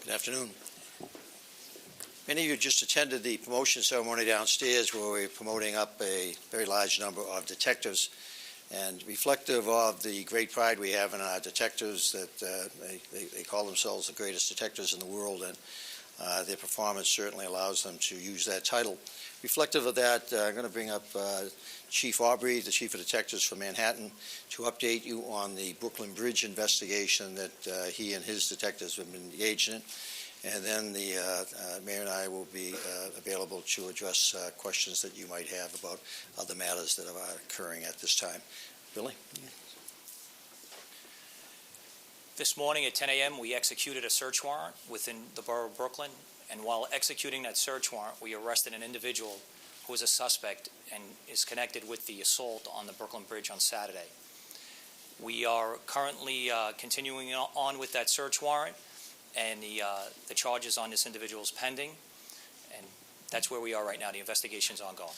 Good afternoon. Many of you just attended the promotion ceremony downstairs where we're promoting up a very large number of detectives, and reflective of the great pride we have in our detectives that they call themselves the greatest detectives in the world, and their performance certainly allows them to use that title. Reflective of that, I'm going to bring up Chief Aubrey, the Chief of Detectives for Manhattan, to update you on the Brooklyn Bridge investigation that he and his detectives have been engaged in. And then the Mayor and I will be available to address questions that you might have about other matters that are occurring at this time. Billy? This morning at 10 a.m. we executed a search warrant within the borough of Brooklyn, and while executing that search warrant, we arrested an individual who is a suspect and is connected with the assault on the Brooklyn Bridge on Saturday. We are currently continuing on with that search warrant, and the charges on this individual is pending, and that's where we are right now. The investigation is ongoing.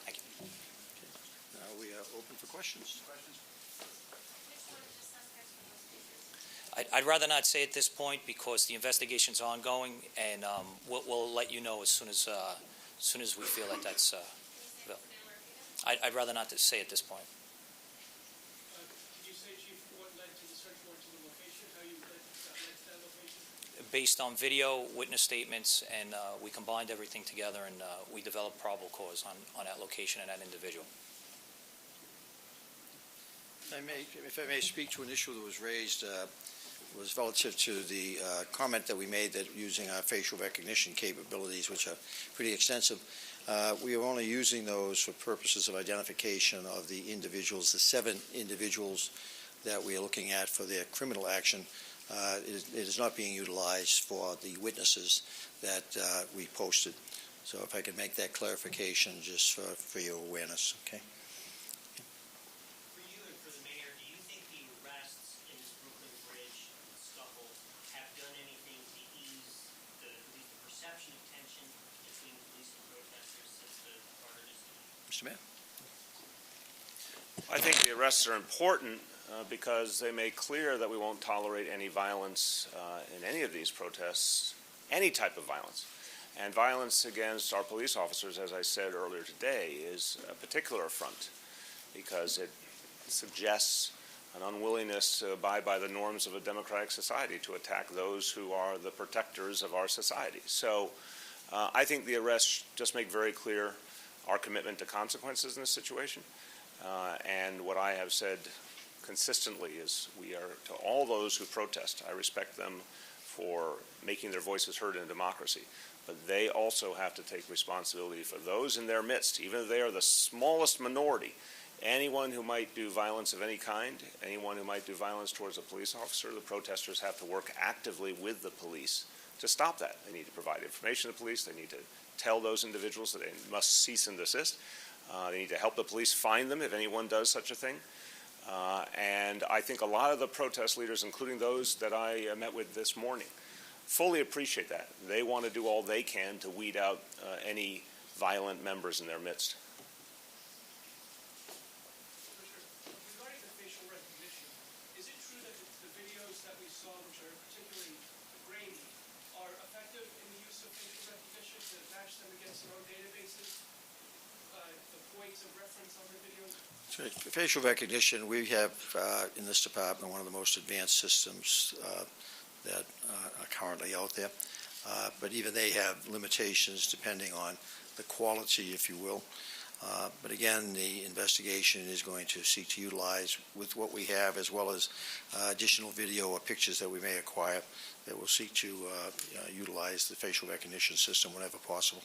Thank you. Now we are open for questions. I'd rather not say at this point because the investigation is ongoing, and we'll let you know as soon as we feel that that's. I'd rather not to say at this point. Did you say, Chief, what led to the search warrant to the location? How you led to that location? Based on video, witness statements, and we combined everything together, and we developed probable cause on that location and that individual. If I may speak to an issue that was raised, was relative to the comment that we made that using our facial recognition capabilities, which are pretty extensive, we are only using those for purposes of identification of the individuals, the 7 individuals that we are looking at for their criminal action. It is not being utilized for the witnesses that we posted. So if I could make that clarification just for your awareness, okay? For you and for the mayor, do you think the arrests in this Brooklyn Bridge scuffle have done anything to ease at least the perception of tension between police and protesters since the start of this? Mr. Mayor? I think the arrests are important because they make clear that we won't tolerate any violence in any of these protests, any type of violence. And violence against our police officers, as I said earlier today, is a particular affront because it suggests an unwillingness to abide by the norms of a democratic society, to attack those who are the protectors of our society. So I think the arrests just make very clear our commitment to consequences in this situation. And what I have said consistently is we are, to all those who protest, I respect them for making their voices heard in a democracy, but they also have to take responsibility for those in their midst, even if they are the smallest minority. Anyone who might do violence of any kind, anyone who might do violence towards a police officer, the protesters have to work actively with the police to stop that. They need to provide information to the police. They need to tell those individuals that they must cease and desist. They need to help the police find them if anyone does such a thing. And I think a lot of the protest leaders, including those that I met with this morning, fully appreciate that. They want to do all they can to weed out any violent members in their midst. Regarding the facial recognition, is it true that the videos that we saw, which are particularly grainy, are effective in the use of facial recognition to match them against their own databases? The points of reference on the videos? For facial recognition, we have in this department one of the most advanced systems that are currently out there. But even they have limitations depending on the quality, if you will. But again, the investigation is going to seek to utilize with what we have, as well as additional video or pictures that we may acquire, that will seek to utilize the facial recognition system whenever possible.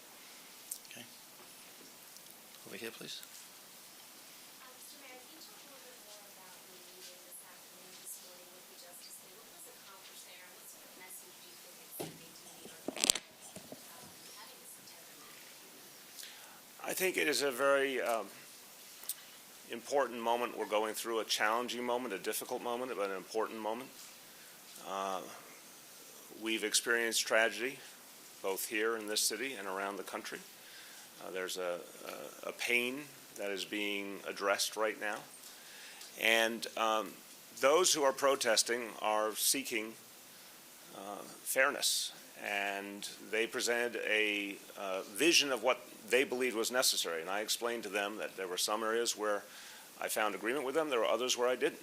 Okay. Over here, please. I think it is a very important moment we're going through, a challenging moment, a difficult moment, but an important moment. We've experienced tragedy, both here in this city and around the country. There's a pain that is being addressed right now. And those who are protesting are seeking fairness, and they presented a vision of what they believed was necessary. And I explained to them that there were some areas where I found agreement with them, there were others where I didn't.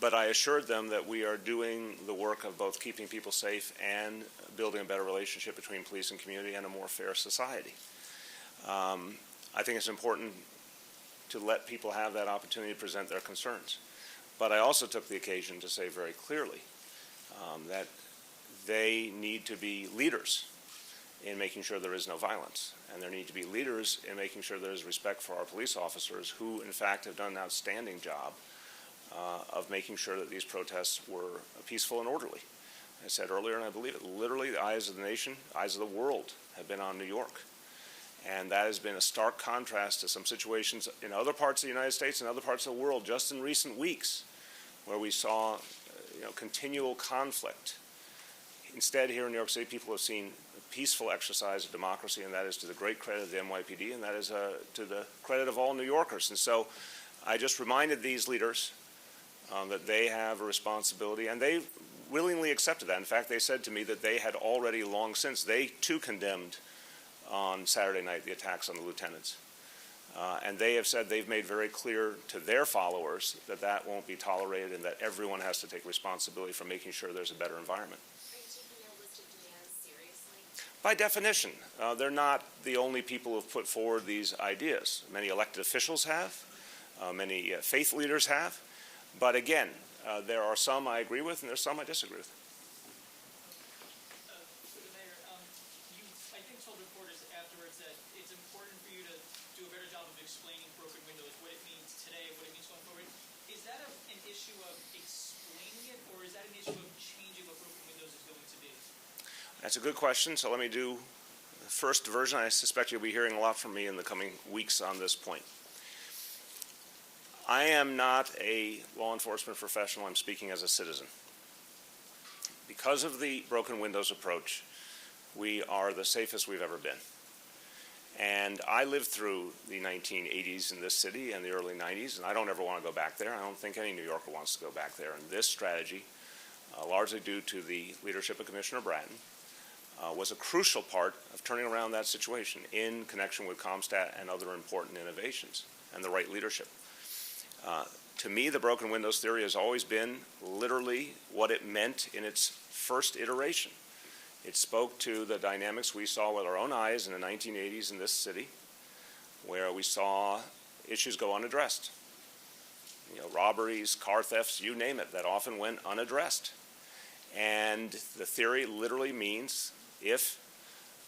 But I assured them that we are doing the work of both keeping people safe and building a better relationship between police and community and a more fair society. I think it's important to let people have that opportunity to present their concerns. But I also took the occasion to say very clearly that they need to be leaders in making sure there is no violence. And there need to be leaders in making sure there is respect for our police officers who, in fact, have done an outstanding job of making sure that these protests were peaceful and orderly. I said earlier, and I believe it, literally the eyes of the nation, eyes of the world have been on New York. And that has been a stark contrast to some situations in other parts of the United States and other parts of the world just in recent weeks, where we saw continual conflict. Instead, here in New York City, people have seen a peaceful exercise of democracy, and that is to the great credit of the NYPD, and that is to the credit of all New Yorkers. And so I just reminded these leaders that they have a responsibility, and they willingly accepted that. In fact, they said to me that they had already long since, they too condemned on Saturday night the attacks on the lieutenants. And they have said they've made very clear to their followers that that won't be tolerated and that everyone has to take responsibility for making sure there's a better environment. Are you taking their list of demands seriously? By definition, they're not the only people who have put forward these ideas. Many elected officials have, many faith leaders have. But again, there are some I agree with and there's some I disagree with. For the mayor, you, I think, told reporters afterwards that it's important for you to do a better job of explaining broken windows, what it means today, what it means going forward. Is that an issue of explaining it, or is that an issue of changing what broken windows is going to be? That's a good question, so let me do the first version. I suspect you'll be hearing a lot from me in the coming weeks on this point. I am not a law enforcement professional. I'm speaking as a citizen. Because of the broken windows approach, we are the safest we've ever been. And I lived through the 1980s in this city and the early 90s, and I don't ever want to go back there. I don't think any New Yorker wants to go back there. And this strategy, largely due to the leadership of Commissioner Bratton, was a crucial part of turning around that situation in connection with CompStat and other important innovations and the right leadership. To me, the broken windows theory has always been literally what it meant in its first iteration. It spoke to the dynamics we saw with our own eyes in the 1980s in this city, where we saw issues go unaddressed. Robberies, car thefts, you name it, that often went unaddressed. And the theory literally means if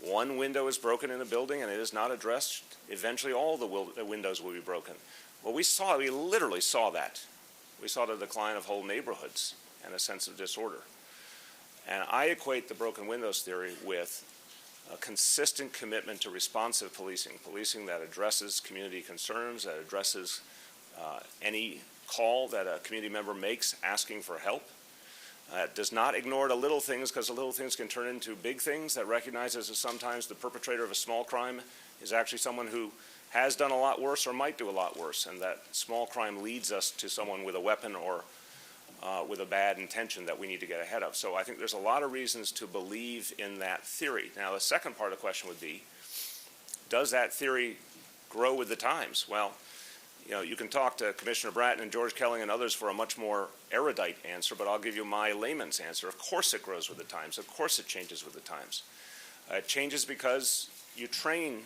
one window is broken in a building and it is not addressed, eventually all the windows will be broken. Well, we literally saw that. We saw the decline of whole neighborhoods and a sense of disorder. And I equate the broken windows theory with a consistent commitment to responsive policing, policing that addresses community concerns, that addresses any call that a community member makes asking for help, does not ignore the little things, because the little things can turn into big things, that recognizes that sometimes the perpetrator of a small crime is actually someone who has done a lot worse or might do a lot worse, and that small crime leads us to someone with a weapon or with a bad intention that we need to get ahead of. So I think there's a lot of reasons to believe in that theory. Now, the second part of the question would be, does that theory grow with the times? Well, you can talk to Commissioner Bratton and George Kelly and others for a much more erudite answer, but I'll give you my layman's answer. Of course it grows with the times. Of course it changes with the times. It changes because you train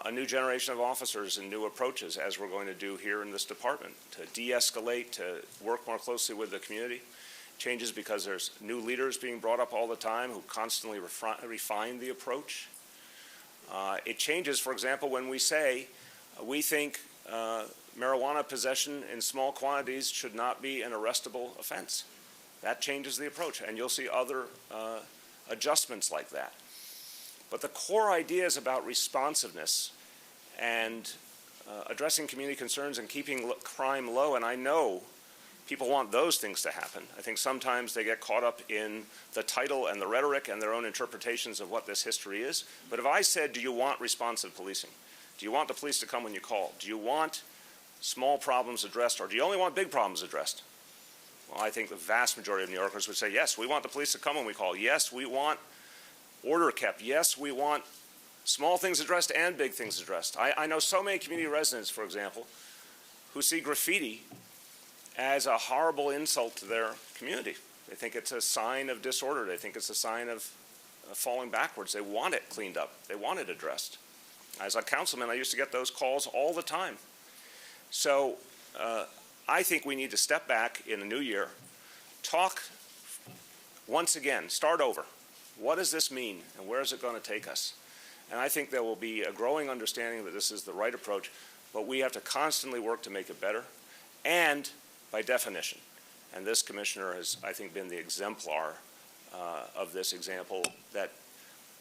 a new generation of officers and new approaches, as we're going to do here in this department, to de-escalate, to work more closely with the community. Changes because there's new leaders being brought up all the time who constantly refine the approach. It changes, for example, when we say we think marijuana possession in small quantities should not be an arrestable offense. That changes the approach, and you'll see other adjustments like that. But the core idea is about responsiveness and addressing community concerns and keeping crime low. And I know people want those things to happen. I think sometimes they get caught up in the title and the rhetoric and their own interpretations of what this history is. But if I said, do you want responsive policing? Do you want the police to come when you call? Do you want small problems addressed, or do you only want big problems addressed? Well, I think the vast majority of New Yorkers would say, yes, we want the police to come when we call. Yes, we want order kept. Yes, we want small things addressed and big things addressed. I know so many community residents, for example, who see graffiti as a horrible insult to their community. They think it's a sign of disorder. They think it's a sign of falling backwards. They want it cleaned up. They want it addressed. As a councilman, I used to get those calls all the time. So I think we need to step back in the new year, talk once again, start over. What does this mean, and where is it going to take us? And I think there will be a growing understanding that this is the right approach, but we have to constantly work to make it better, and by definition. And this commissioner has, I think, been the exemplar of this example, that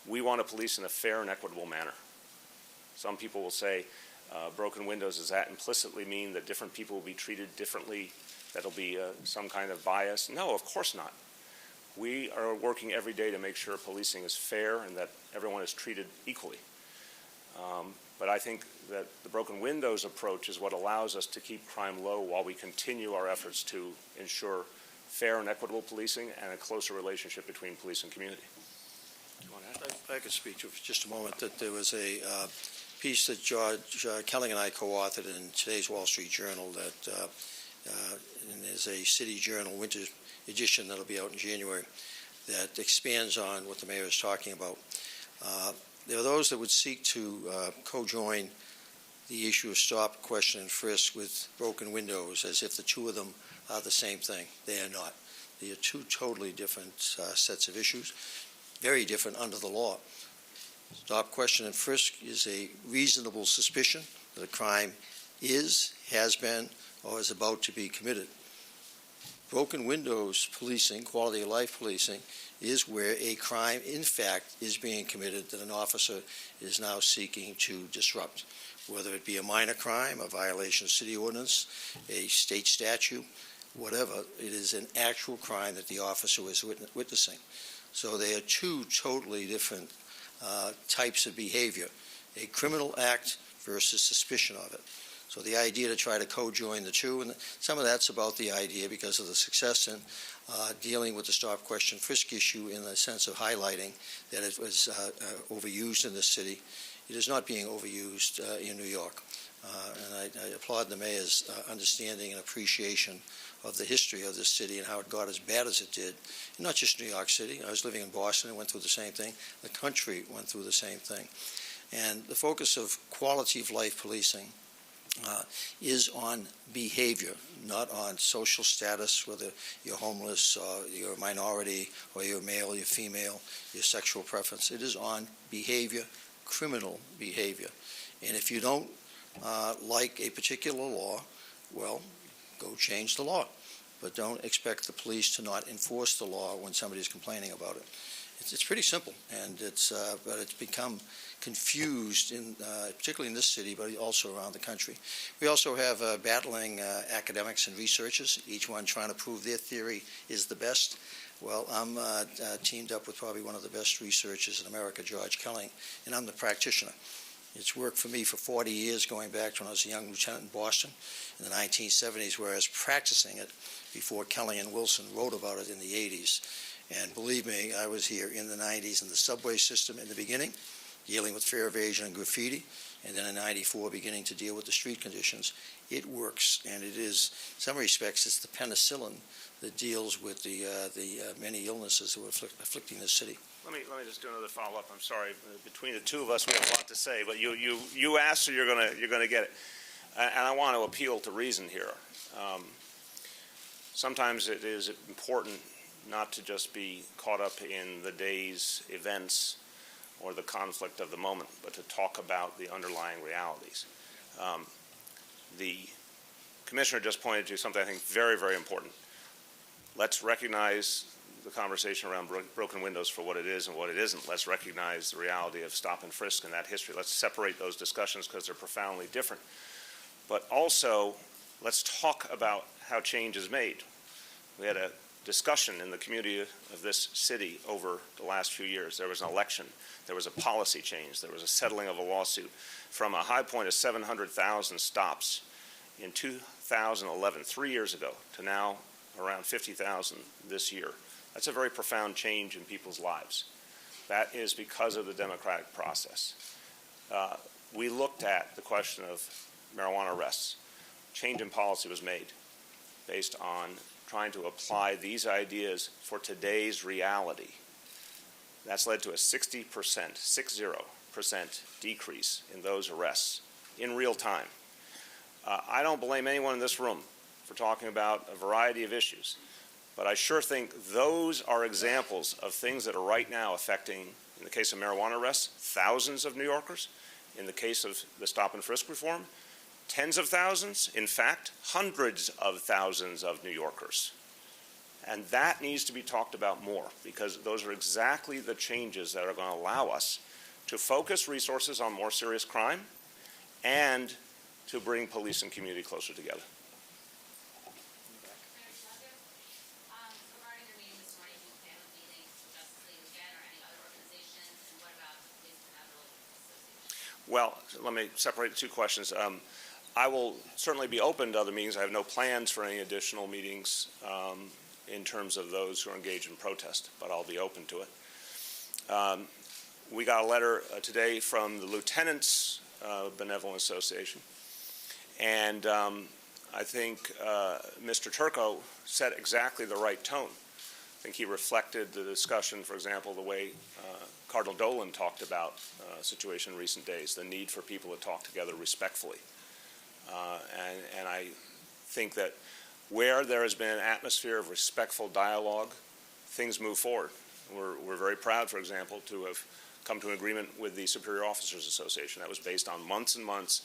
we want to police in a fair and equitable manner. Some people will say broken windows, does that implicitly mean that different people will be treated differently, that'll be some kind of bias? No, of course not. We are working every day to make sure policing is fair and that everyone is treated equally. But I think that the broken windows approach is what allows us to keep crime low while we continue our efforts to ensure fair and equitable policing and a closer relationship between police and community. You want to add? I could speak to it for just a moment, that there was a piece that George Kelly and I co-authored in today's Wall Street Journal that and there's a City Journal winter edition that'll be out in January that expands on what the mayor is talking about. There are those that would seek to co-join the issue of stop, question, and frisk with broken windows as if the two of them are the same thing. They are not. They are two totally different sets of issues, very different under the law. Stop, question, and frisk is a reasonable suspicion that a crime is, has been, or is about to be committed. Broken windows policing, quality of life policing, is where a crime, in fact, is being committed that an officer is now seeking to disrupt, whether it be a minor crime, a violation of city ordinance, a state statute, whatever. It is an actual crime that the officer is witnessing. So they are two totally different types of behavior, a criminal act versus suspicion of it. So the idea to try to co-join the two, and some of that's about the idea because of the success in dealing with the stop, question, frisk issue in the sense of highlighting that it was overused in this city. It is not being overused in New York. And I applaud the mayor's understanding and appreciation of the history of this city and how it got as bad as it did. And not just New York City. I was living in Boston and went through the same thing. The country went through the same thing. And the focus of quality of life policing is on behavior, not on social status, whether you're homeless, or you're a minority, or you're male, you're female, your sexual preference. It is on behavior, criminal behavior. And if you don't like a particular law, well, go change the law. But don't expect the police to not enforce the law when somebody's complaining about it. It's pretty simple, and but it's become confused, particularly in this city, but also around the country. We also have battling academics and researchers, each one trying to prove their theory is the best. Well, I'm teamed up with probably one of the best researchers in America, George Kelly, and I'm the practitioner. It's worked for me for 40 years, going back to when I was a young lieutenant in Boston in the 1970s, where I was practicing it before Kelly and Wilson wrote about it in the 80s. And believe me, I was here in the 90s in the subway system in the beginning, dealing with fare evasion and graffiti, and then in 94 beginning to deal with the street conditions. It works, and it is, in some respects, it's the penicillin that deals with the many illnesses that were afflicting the city. Let me just do another follow-up. I'm sorry. Between the two of us, we have a lot to say, but you asked, so you're gonna get it. And I want to appeal to reason here. Sometimes it is important not to just be caught up in the day's events or the conflict of the moment, but to talk about the underlying realities. The commissioner just pointed to something I think very, very important. Let's recognize the conversation around broken windows for what it is and what it isn't. Let's recognize the reality of stop and frisk and that history. Let's separate those discussions because they're profoundly different. But also, let's talk about how change is made. We had a discussion in the community of this city over the last few years. There was an election. There was a policy change. There was a settling of a lawsuit from a high point of 700,000 stops in 2011, 3 years ago, to now around 50,000 this year. That's a very profound change in people's lives. That is because of the democratic process. We looked at the question of marijuana arrests. Change in policy was made based on trying to apply these ideas for today's reality. That's led to a 60% decrease in those arrests in real time. I don't blame anyone in this room for talking about a variety of issues, but I sure think those are examples of things that are right now affecting, in the case of marijuana arrests, thousands of New Yorkers. In the case of the stop and frisk reform, tens of thousands, in fact, hundreds of thousands of New Yorkers. And that needs to be talked about more, because those are exactly the changes that are going to allow us to focus resources on more serious crime and to bring police and community closer together. Regarding your meeting this morning, do you plan on meeting with Justice League again or any other organizations? And what about the Police Benevolent Association? Well, let me separate the two questions. I will certainly be open to other meetings. I have no plans for any additional meetings in terms of those who are engaged in protest, but I'll be open to it. We got a letter today from the Lieutenants Benevolent Association, and I think Mr. Turco set exactly the right tone. I think he reflected the discussion, for example, the way Cardinal Dolan talked about a situation in recent days, the need for people to talk together respectfully. And I think that where there has been an atmosphere of respectful dialogue, things move forward. We're very proud, for example, to have come to an agreement with the Superior Officers Association that was based on months and months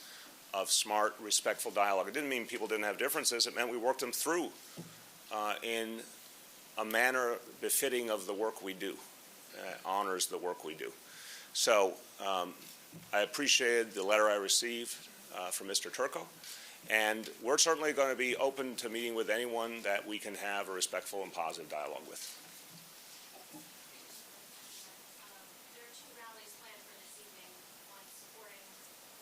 of smart, respectful dialogue. It didn't mean people didn't have differences. It meant we worked them through in a manner befitting of the work we do, honors the work we do. So I appreciated the letter I received from Mr. Turco, and we're certainly going to be open to meeting with anyone that we can have a respectful and positive dialogue with. There are two rallies planned for this evening, one supporting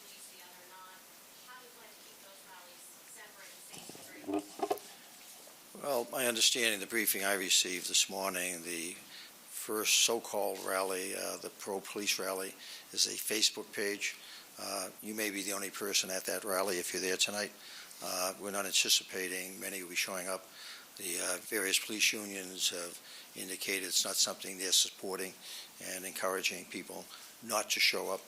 police, the other not. How do you plan to keep those rallies separate and safe during the week? Well, my understanding, the briefing I received this morning, the first so-called rally, the pro-police rally, is a Facebook page. You may be the only person at that rally if you're there tonight. We're not anticipating many will be showing up. The various police unions have indicated it's not something they're supporting and encouraging people not to show up.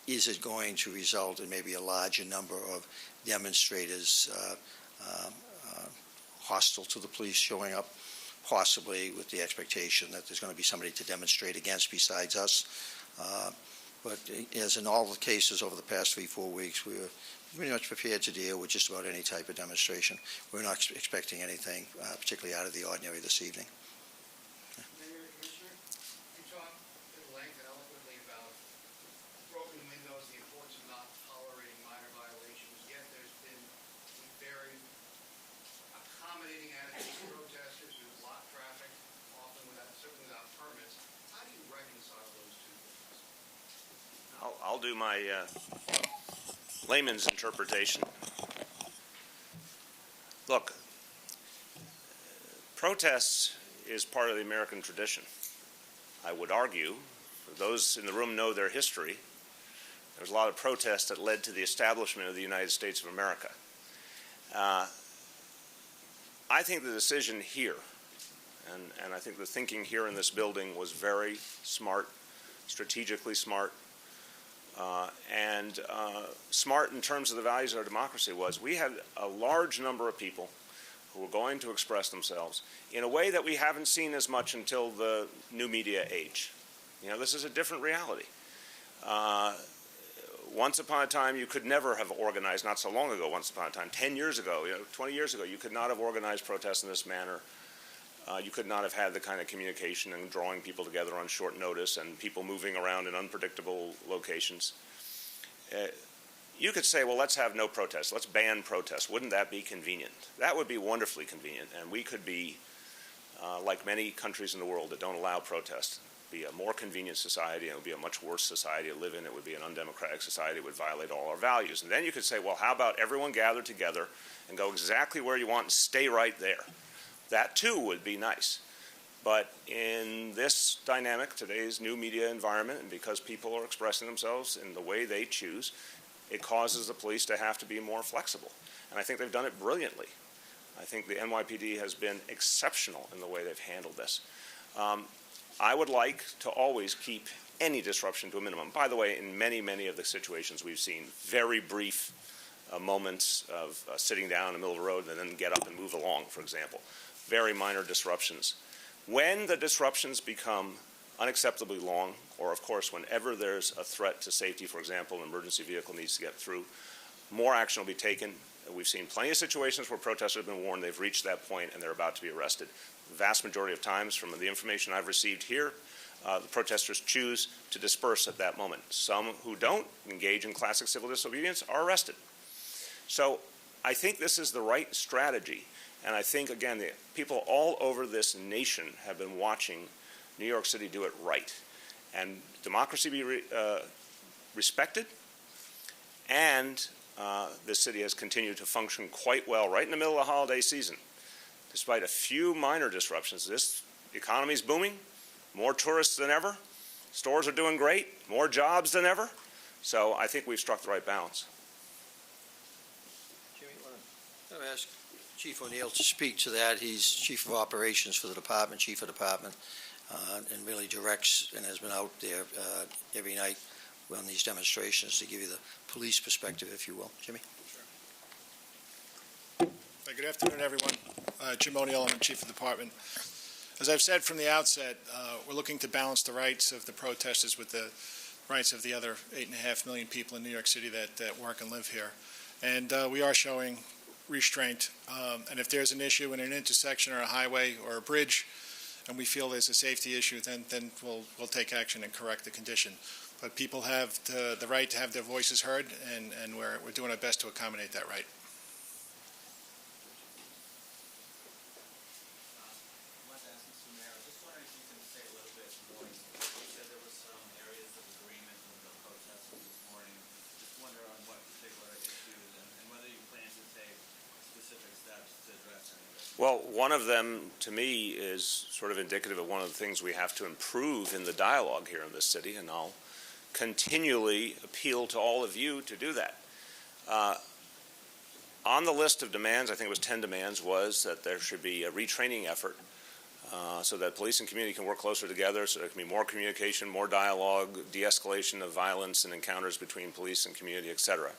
Is it going to result in maybe a larger number of demonstrators hostile to the police showing up? Possibly, with the expectation that there's going to be somebody to demonstrate against besides us. But as in all the cases over the past 3-4 weeks, we're pretty much prepared to deal with just about any type of demonstration. We're not expecting anything particularly out of the ordinary this evening. Mayor, Commissioner, you talked at length and eloquently about broken windows, the importance of not tolerating minor violations, yet there's been a very accommodating attitude to protesters who block traffic, often certainly without permits. How do you reconcile those two things? I'll do my layman's interpretation. Look, protests is part of the American tradition. I would argue, those in the room know their history, there's a lot of protests that led to the establishment of the United States of America. I think the decision here, and I think the thinking here in this building was very smart, strategically smart, and smart in terms of the values of our democracy was we had a large number of people who were going to express themselves in a way that we haven't seen as much until the new media age. You know, this is a different reality. Once upon a time, you could never have organized, not so long ago, once upon a time, 10 years ago, 20 years ago, you could not have organized protests in this manner. You could not have had the kind of communication and drawing people together on short notice and people moving around in unpredictable locations. You could say, well, let's have no protests. Let's ban protests. Wouldn't that be convenient? That would be wonderfully convenient, and we could be, like many countries in the world that don't allow protests, be a more convenient society, and it would be a much worse society to live in. It would be an undemocratic society. It would violate all our values. And then you could say, well, how about everyone gather together and go exactly where you want and stay right there? That too would be nice. But in this dynamic, today's new media environment, and because people are expressing themselves in the way they choose, it causes the police to have to be more flexible. And I think they've done it brilliantly. I think the NYPD has been exceptional in the way they've handled this. I would like to always keep any disruption to a minimum. By the way, in many, many of the situations we've seen, very brief moments of sitting down in the middle of the road and then get up and move along, for example. Very minor disruptions. When the disruptions become unacceptably long, or of course whenever there's a threat to safety, for example, an emergency vehicle needs to get through, more action will be taken. We've seen plenty of situations where protesters have been warned, they've reached that point, and they're about to be arrested. The vast majority of times, from the information I've received here, the protesters choose to disperse at that moment. Some who don't engage in classic civil disobedience are arrested. So I think this is the right strategy. And I think, again, the people all over this nation have been watching New York City do it right. And democracy be respected, and this city has continued to function quite well right in the middle of the holiday season. Despite a few minor disruptions, this economy is booming, more tourists than ever, stores are doing great, more jobs than ever. So I think we've struck the right balance. Jimmy, I'm going to ask Chief O'Neill to speak to that. He's Chief of Operations for the department, Chief of Department, and really directs and has been out there every night on these demonstrations to give you the police perspective, if you will. Jimmy? Good afternoon, everyone. Jim O'Neill, I'm the Chief of Department. As I've said from the outset, we're looking to balance the rights of the protesters with the rights of the other 8.5 million people in New York City that work and live here. And we are showing restraint. And if there's an issue in an intersection or a highway or a bridge, and we feel there's a safety issue, then we'll take action and correct the condition. But people have the right to have their voices heard, and we're doing our best to accommodate that right. Well, one of them, to me, is sort of indicative of one of the things we have to improve in the dialogue here in this city, and I'll continually appeal to all of you to do that. On the list of demands, I think it was 10 demands, was that there should be a retraining effort so that police and community can work closer together, so there can be more communication, more dialogue, de-escalation of violence and encounters between police and community, etc.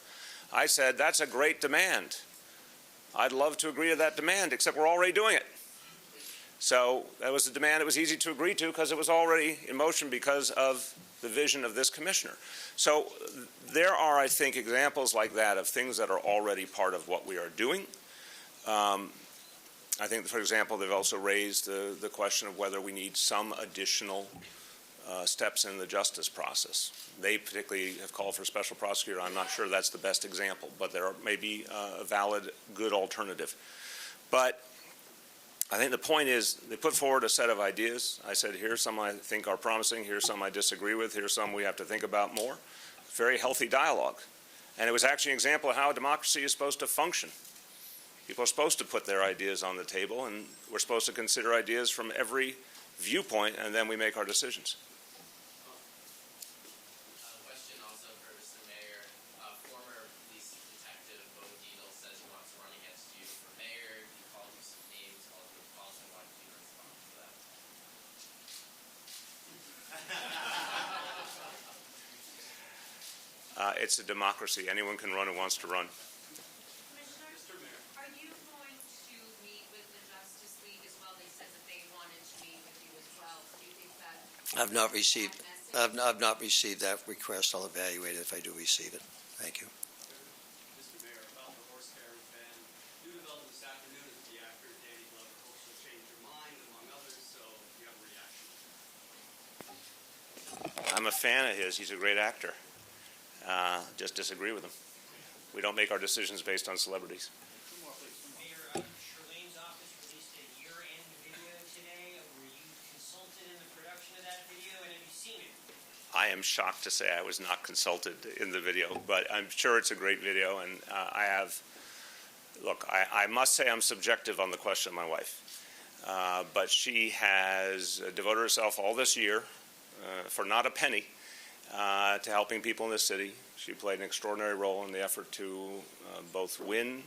I said, that's a great demand. I'd love to agree to that demand, except we're already doing it. So that was a demand that was easy to agree to because it was already in motion because of the vision of this commissioner. So there are, I think, examples like that of things that are already part of what we are doing. I think, for example, they've also raised the question of whether we need some additional steps in the justice process. They particularly have called for a special prosecutor. I'm not sure that's the best example, but there may be a valid, good alternative. But I think the point is they put forward a set of ideas. I said, here's some I think are promising, here's some I disagree with, here's some we have to think about more. Very healthy dialogue. And it was actually an example of how democracy is supposed to function. People are supposed to put their ideas on the table, and we're supposed to consider ideas from every viewpoint, and then we make our decisions. Question also for Mr. Mayor. Former police detective Bo Deedle says he wants to run against you for mayor. He called you some names, called you false, and wanted you to respond to that. It's a democracy. Anyone can run who wants to run. Commissioner, are you going to meet with the Justice League as well? They said that they wanted to meet with you as well. Do you think that? I've not received that request. I'll evaluate it if I do receive it. Thank you. Mr. Mayor, about the horse carriage ban. New development this afternoon is the actor Danny Glover hopes to change your mind, among others, so you have a reaction. I'm a fan of his. He's a great actor. Just disagree with him. We don't make our decisions based on celebrities. Mayor, Charlene's office released a year-end video today. Were you consulted in the production of that video, and have you seen it? I am shocked to say I was not consulted in the video, but I'm sure it's a great video, and I must say I'm subjective on the question of my wife. But she has devoted herself all this year, for not a penny, to helping people in the city. She played an extraordinary role in the effort to both win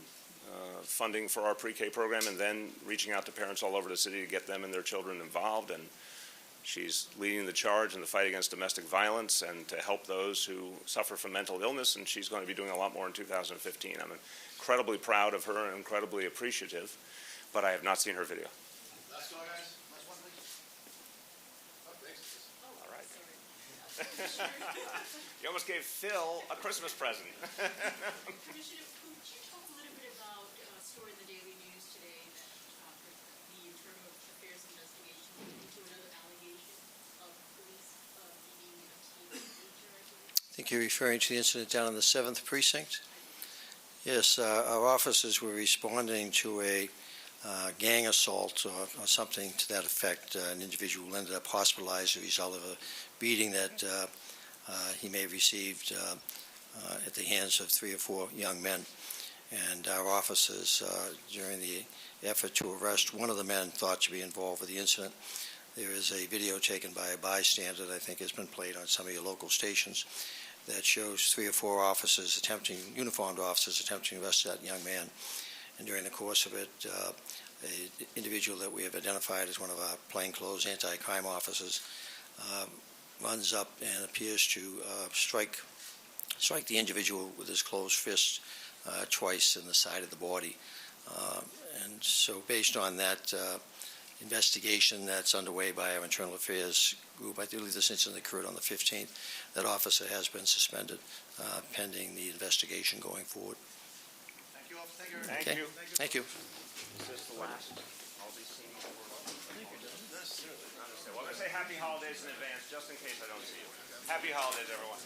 funding for our pre-K program and then reaching out to parents all over the city to get them and their children involved. And she's leading the charge in the fight against domestic violence and to help those who suffer from mental illness, and she's going to be doing a lot more in 2015. I'm incredibly proud of her and incredibly appreciative, but I have not seen her video. Last one, guys. Last one, please. Oh, thanks. All right. You almost gave Phil a Christmas present. Commissioner, could you talk a little bit about a story in the Daily News today that the Internal Affairs investigation into another allegation of police beating a teenager, I believe? I think you're referring to the incident down in the 7th Precinct? Yes, our officers were responding to a gang assault or something to that effect. An individual ended up hospitalized as a result of a beating that he may have received at the hands of 3 or 4 young men. And our officers, during the effort to arrest one of the men thought to be involved with the incident, there is a video taken by a bystander that I think has been played on some of your local stations that shows 3 or 4 officers uniformed officers attempting to arrest that young man. And during the course of it, an individual that we have identified as one of our plainclothes anti-crime officers runs up and appears to strike the individual with his closed fist twice in the side of the body. And so based on that investigation that's underway by our Internal Affairs group, I believe this incident occurred on the 15th, that officer has been suspended pending the investigation going forward. Thank you, officer. Thank Okay. you. Thank you. Is this the last? I'll be seeing you. Well, I'm going to say happy holidays in advance, just in case I don't see you. Happy holidays, everyone.